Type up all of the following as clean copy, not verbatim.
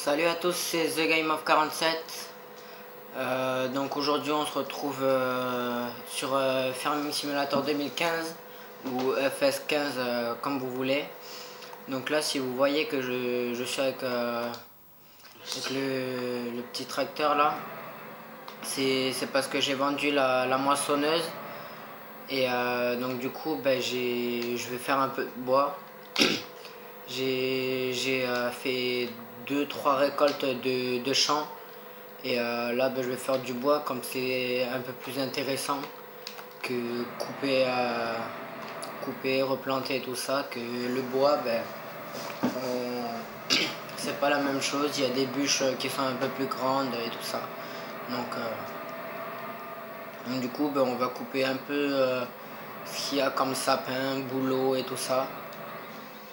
Salut à tous, c'est The Game of 47. Donc aujourd'hui on se retrouve sur Farming Simulator 2015 ou FS15 comme vous voulez. Donc là si vous voyez que je suis avec le petit tracteur là, c'est parce que j'ai vendu la moissonneuse et donc du coup je vais faire un peu de bois. J'ai fait 2-3 récoltes de champs et là je vais faire du bois comme c'est un peu plus intéressant que couper, replanter tout ça, que le bois c'est pas la même chose, il y a des bûches qui sont un peu plus grandes et tout ça. Donc du coup on va couper un peu ce qu'il y a comme sapin, bouleau et tout ça.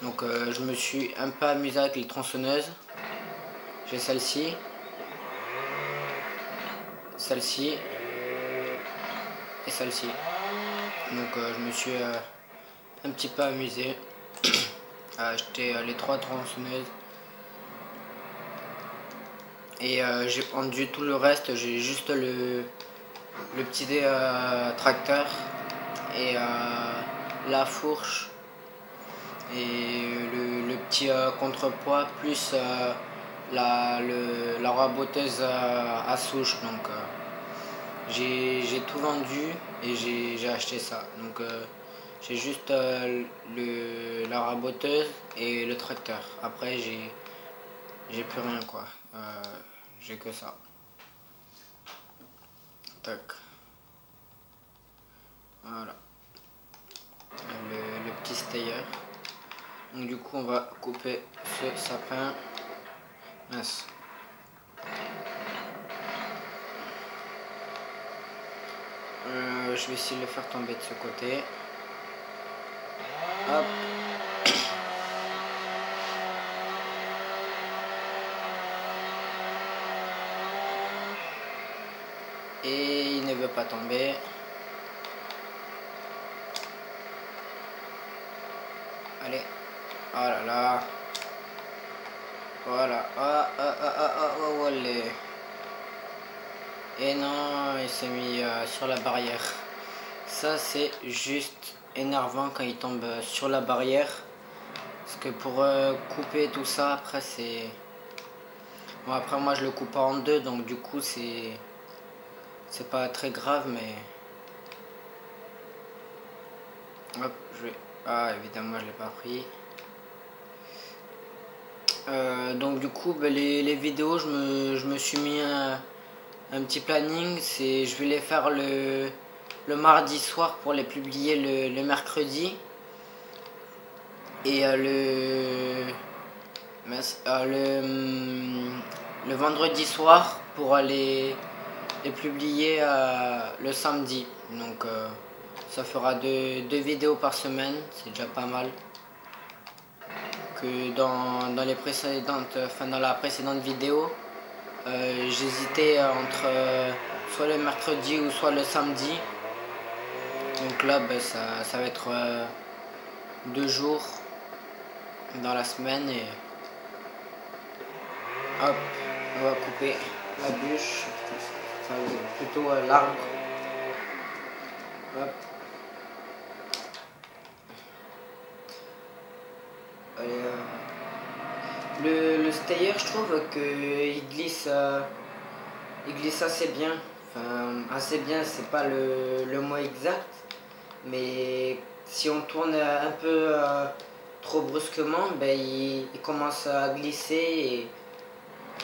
Donc je me suis un peu amusé avec les tronçonneuses. J'ai celle-ci et celle-ci. Donc je me suis un petit peu amusé à acheter les 3 tronçonneuses. Et j'ai vendu tout le reste, j'ai juste le petit tracteur et la fourche et le petit contrepoids plus la raboteuse à souche. Donc j'ai tout vendu et j'ai acheté ça. Donc j'ai juste la raboteuse et le tracteur. Après j'ai plus rien quoi. J'ai que ça. Tac. Voilà. Le petit stayer. Donc du coup on va couper ce sapin. Mince. Je vais essayer de le faire tomber de ce côté. Hop. Et il ne veut pas tomber. Allez. Oh là là. Voilà. Oh, allez. Et non, il s'est mis sur la barrière. Ça c'est juste énervant quand il tombe sur la barrière. Parce que pour couper tout ça, après c'est... Bon, après moi je le coupe en deux, donc du coup c'est pas très grave, mais... Hop, je vais... Ah, évidemment je l'ai pas pris. Donc du coup les vidéos je me suis mis un petit planning. Je vais les faire le mardi soir pour les publier le mercredi. Et le vendredi soir pour les publier le samedi. Donc ça fera deux vidéos par semaine, c'est déjà pas mal. Que dans la précédente vidéo, j'hésitais entre soit le mercredi ou soit le samedi. Donc là ça va être 2 jours dans la semaine et hop, on va couper la bûche, enfin plutôt l'arbre. Hop. Le stayer, je trouve qu'il glisse assez bien. Enfin, assez bien, c'est pas le mot exact, mais si on tourne un peu trop brusquement, il commence à glisser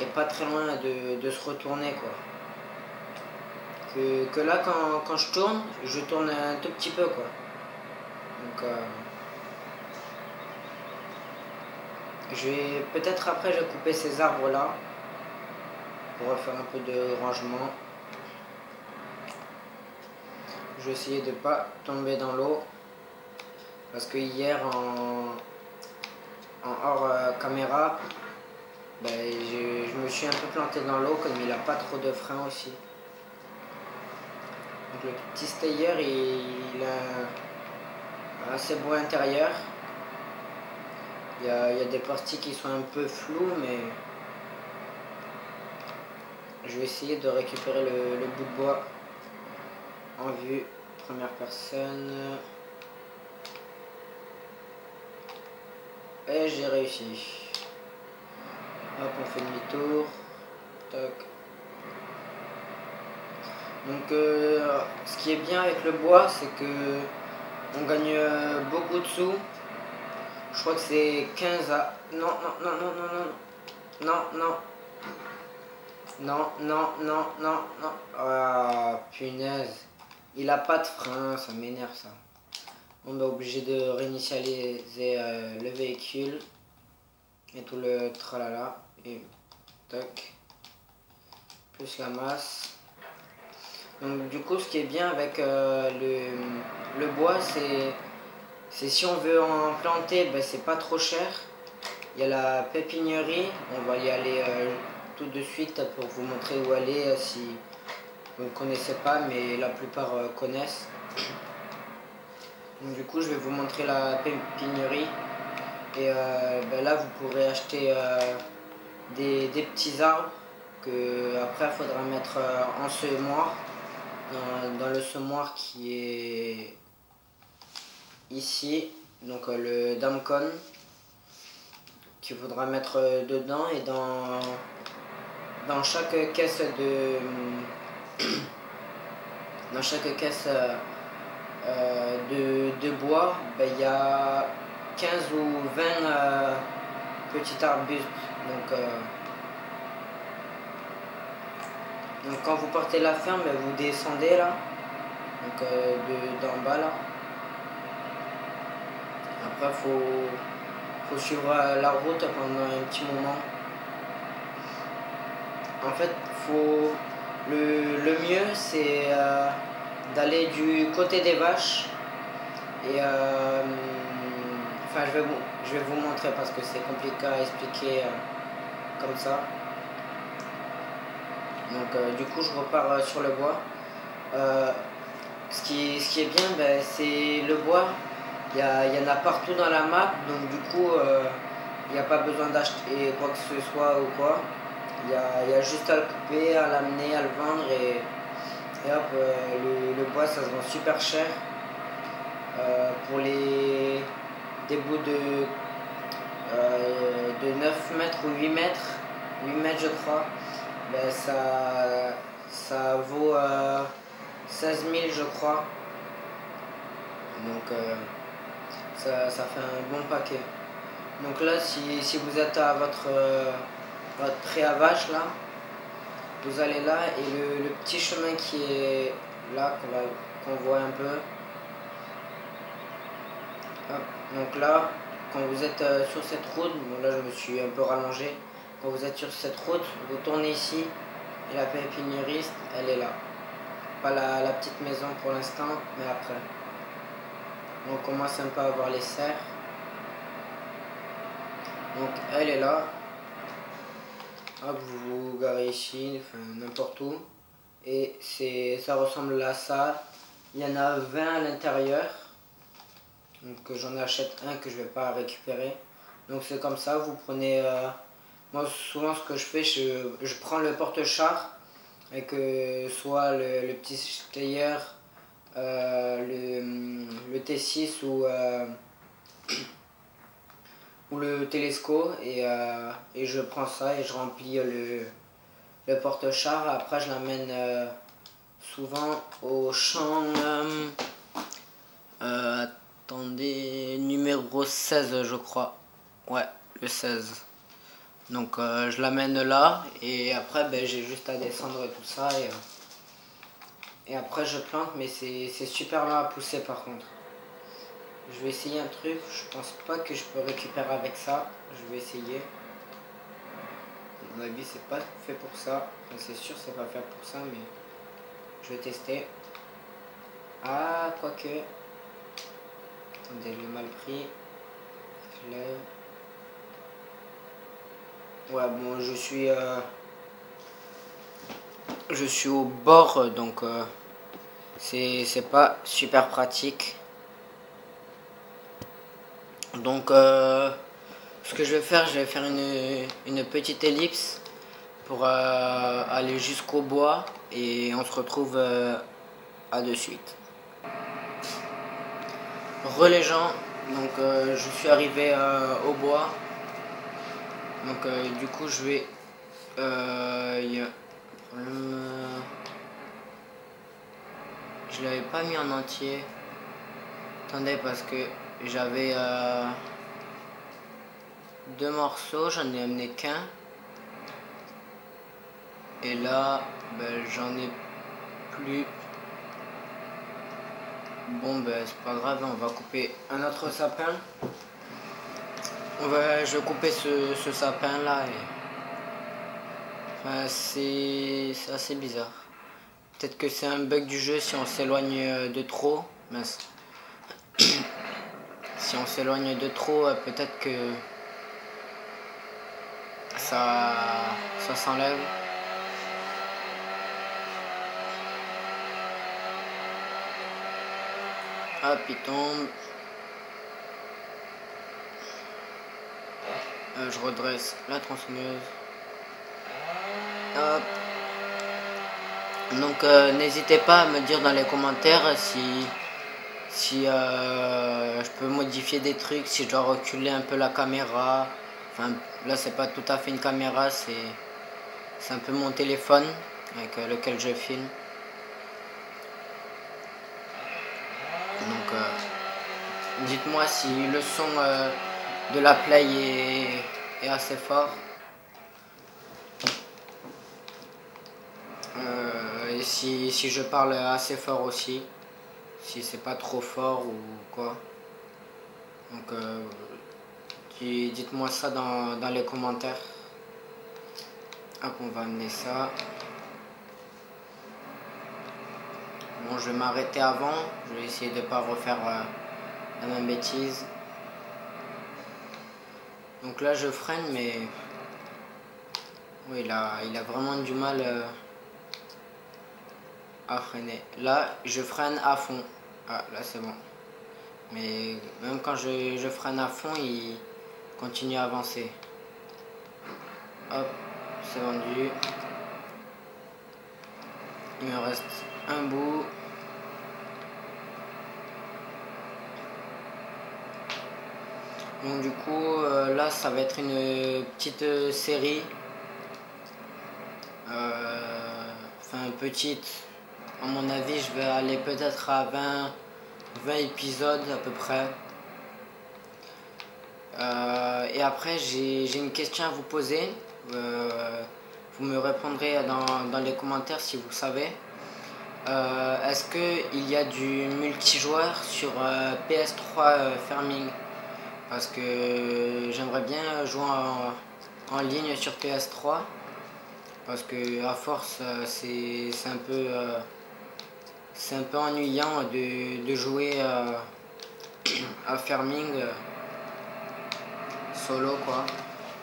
et pas très loin de se retourner quoi. Que là quand je tourne un tout petit peu quoi. Donc je vais peut-être après je vais couper ces arbres là pour refaire un peu de rangement. Je vais essayer de pas tomber dans l'eau parce que hier en hors caméra je me suis un peu planté dans l'eau comme il a pas trop de frein aussi. Donc le petit stayer il a un assez beau intérieur. Il y a des parties qui sont un peu floues mais je vais essayer de récupérer le bout de bois en vue première personne. Et j'ai réussi. Hop, on fait demi-tour. Tac. Donc ce qui est bien avec le bois, c'est que on gagne beaucoup de sous. Je crois que c'est 15 à... Non, non, non, non, non, non. Non, non. Non, non, non, non, non. Ah, punaise. Il a pas de frein, ça m'énerve ça. On est obligé de réinitialiser le véhicule. Et tout le tralala. Et tac. Plus la masse. Donc du coup, ce qui est bien avec le bois, c'est si on veut en planter, ben, c'est pas trop cher. Il y a la pépiniérie, on va y aller tout de suite pour vous montrer où aller si vous ne connaissez pas, mais la plupart connaissent. Donc du coup, je vais vous montrer la pépiniérie. Et ben là, vous pourrez acheter des petits arbres que après il faudra mettre en semoir. Dans le semoir qui est ici, donc le Damcon, qu'il faudra mettre dedans, et dans chaque caisse dans chaque caisse de bois, ben, il y a 15 ou 20 petits arbustes. Donc quand vous partez la ferme, vous descendez là, donc d'en bas là. Après faut suivre la route pendant un petit moment. En fait, le mieux c'est d'aller du côté des vaches. Et enfin je vais vous montrer parce que c'est compliqué à expliquer comme ça. Donc du coup je repars sur le bois. Ce qui est bien, ben, c'est le bois. Il y en a partout dans la map, donc du coup il n'y a pas besoin d'acheter quoi que ce soit ou quoi. Il y a juste à le couper, à l'amener, à le vendre, et hop, le bois ça se vend super cher. Pour des bouts de 9 mètres ou 8 mètres, 8 mètres je crois, ben ça vaut 16 000 je crois. Donc ça fait un bon paquet. Donc là, si vous êtes à votre pré à vache là, vous allez là, et le petit chemin qui est là, qu'on voit un peu. Hop. Donc là, quand vous êtes sur cette route, bon là je me suis un peu rallongé, quand vous êtes sur cette route, vous tournez ici, et la pépiniériste, elle est là. Pas la petite maison pour l'instant, mais après. On commence un peu à voir les serres. Donc elle est là. Hop, vous vous garez ici, enfin n'importe où. Et ça ressemble à ça. Il y en a 20 à l'intérieur. Donc j'en achète un que je vais pas récupérer. Donc c'est comme ça, vous prenez... moi souvent ce que je fais, je prends le porte-char. Avec soit le petit Steyr, le T6 ou le Telesco, et je prends ça et je remplis le porte-char. Après je l'amène souvent au champ attendez, numéro 16 je crois. Ouais, le 16. Donc je l'amène là, et après ben, j'ai juste à descendre et tout ça, et après je plante, mais c'est super lent à pousser par contre. Je vais essayer un truc, je pense pas que je peux récupérer avec ça, je vais essayer. À mon avis c'est pas fait pour ça, enfin, c'est sûr c'est pas fait pour ça, mais je vais tester. Ah, quoique. Attendez, je l'ai mal pris. Je lève. Ouais, bon, je suis au bord, donc c'est pas super pratique. Donc ce que je vais faire une petite ellipse pour aller jusqu'au bois et on se retrouve à de suite. Les gens, donc je suis arrivé au bois, donc du coup je vais y a je l'avais pas mis en entier, attendez, parce que j'avais 2 morceaux, j'en ai amené qu'un. Et là, j'en ai plus. Bon, c'est pas grave, on va couper un autre sapin. Je vais couper ce sapin là. Enfin, c'est assez bizarre. Peut-être que c'est un bug du jeu si on s'éloigne de trop. Mince. Si on s'éloigne de trop, peut-être que ça s'enlève. Hop, il tombe. Je redresse la tronçonneuse. Hop. Donc n'hésitez pas à me dire dans les commentaires si je peux modifier des trucs, si je dois reculer un peu la caméra. Enfin, là c'est pas tout à fait une caméra, c'est un peu mon téléphone avec lequel je filme. Donc dites-moi si le son de la play est assez fort. Et si je parle assez fort aussi. Si c'est pas trop fort ou quoi. Donc dites-moi ça dans les commentaires. Hop, on va amener ça. Bon, je vais m'arrêter avant. Je vais essayer de pas refaire la même bêtise. Donc là je freine, mais oui, il a vraiment du mal à freiner. Là je freine à fond. Ah, là c'est bon. Mais même quand je freine à fond, il continue à avancer. Hop, c'est vendu. Il me reste un bout. Donc du coup, là ça va être une petite série. Enfin petite. À mon avis, je vais aller peut-être à 20 épisodes à peu près. Et après, j'ai une question à vous poser. Vous me répondrez dans les commentaires si vous savez. Est-ce qu'il y a du multijoueur sur PS3 Farming? Parce que j'aimerais bien jouer en ligne sur PS3. Parce que à force, c'est un peu ennuyant de jouer à Farming solo quoi.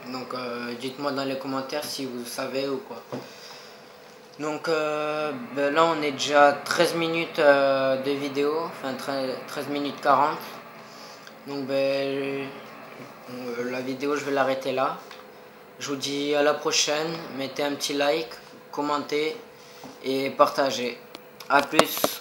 Donc dites-moi dans les commentaires si vous savez ou quoi. Donc là on est déjà à 13 minutes de vidéo, enfin 13 minutes 40. Donc la vidéo je vais l'arrêter là. Je vous dis à la prochaine, mettez un petit like, commentez et partagez. A plus.